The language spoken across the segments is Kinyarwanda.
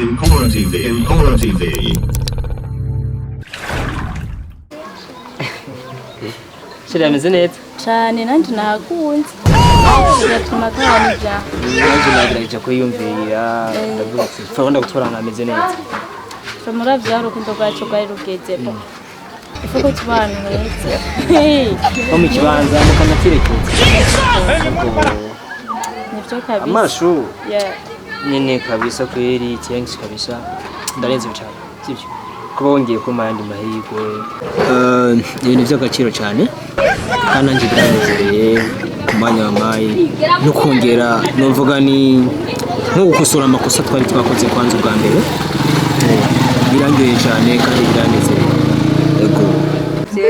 TV. Shira ameze neza cyane nanjye nakunze biratuma kabana ibyaha nanjye nagerageje kuyumvira ndavuga ati fabanda gutwara ameze neza famura byaro kundo bwacu bwari rugezemo ifuko tubana neza no mu kibanza mukanaterekeza nibyo kabisa amashu yeah nyine kabisa kweri thanks kabisa ndarenze cyane sibyo kuba wongeye kuma yandi mahirwe ibintu by'agaciro cyane kandi nanjye biranezereye ku mwanya wa mayi no kongera numvuga ni nko gukosora amakosa twari twakoze kwanza ubwa mbere birangiye cyane kandi biranezereye yego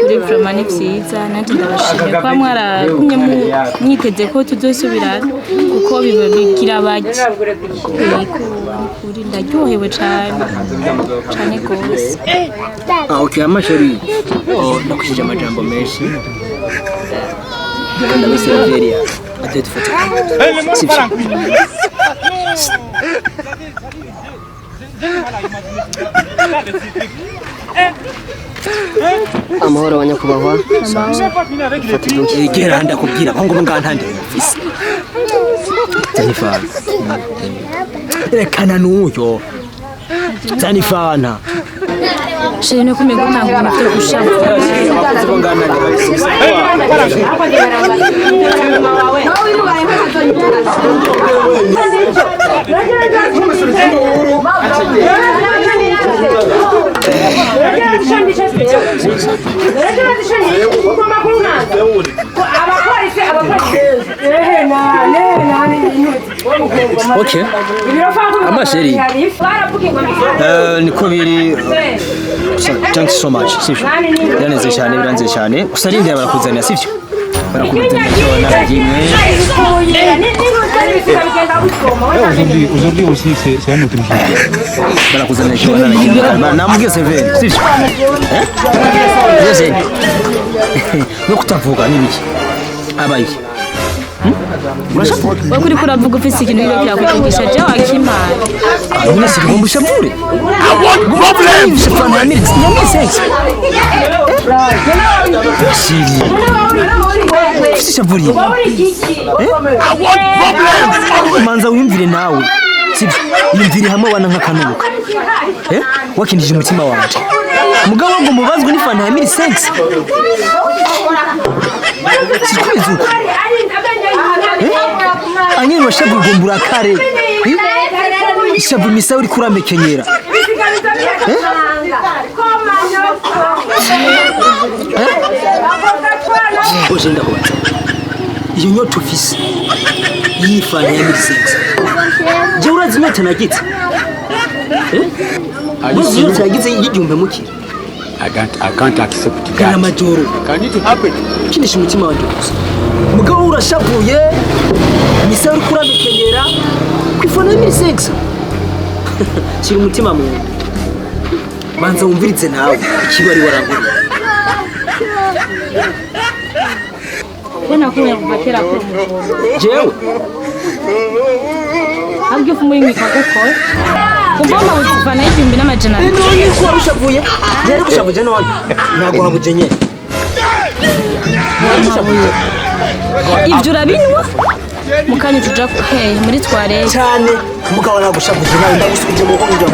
diploma ni byiza nanjye ndabashimiye kwa mwarakumye mwiteze ko tuzosubira kuko bigira abaje kuri ndaryohewe cyane cyane gose okay amashari nakushije amajambo menshi ndabiseveria atete foto amahoro abanyakubahwa egera ndakubwira ko ngo ngantande ofisi Zanifana rekana nuyo Zanifana shene no kumenya gutanga umutwe gushaka okay amasheri niko biri thanks so much sivyo biraneze cyane biranze cyane usarinde barakuzanira sivyo barakuzanira n'abagimwe aujourd'hui aussi c'est un autre jour barakuzanira cyane n'abagimwe namubwiye severe sivyo yese no kutavuga n'ibiki abaye wakuri kuravuga ufise ikintu rero kirakugisha je wakimana abone sigomba shamure I want problems fana minutes nyamwe sex siri sishaburi I want problems manza wimvire nawe sibyo yimvire hamwe wana nkakanuka wakinije umutima wanje mugabo ngo mubazwe n'ifana ya minutes sex sikwizuka anyeri washabu gombura kare ishabu misa uri kuramekenyera ojenda ko iyo nyoto ofisi yifana ya mirisense je urazi nyoto nagitse Muzi nyoto nagitse y'igihumbe mukira I can't accept that. kana majoro Can it happen? kinisha umutima wanje gusa mugabo urashavuye misa uri kuramekenyera kwifana ya mirisense kiri umutima mu manza wumviritse nawe ikibari waragura Bena kuya kubatera ko jewe abwiye ko muri mwika kuko kumbona uzivana y'ibihumbi n'amajana none ko warushavuye rero kushavuje none ntago habuje nyene ibyo urabinywa mukanya tuja muri tware cyane mugabo nagushavuje nawe ndagusubije mu kongo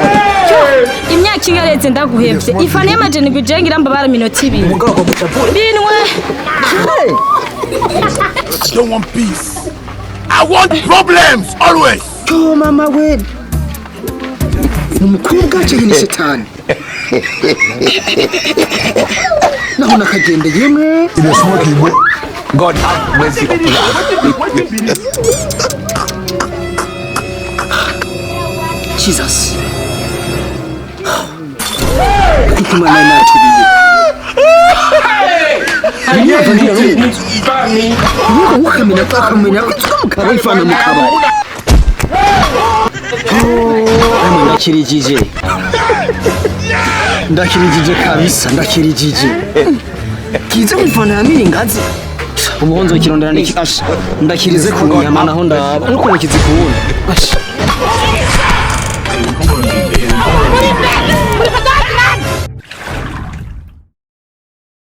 imyaka ingaretse ndaguhevye ifana y'amajana gujengira mbabara minota 2 mugabo ko gushavure binwe I don't want peace. I want problems always. to mama we umukobwa cyo ni shetani naho nakagende yemwe God have mercy upon us. Jesus kutuma na natubiye ukamenya akamenya ko tukamukaba ifana mu kabari ndakirijije kabisa ndakirijije kize kwifana ya miringazi ubuhonzo kirondera n'ikasha ndakirize ku nyama naho ndaba nuko nakizikubona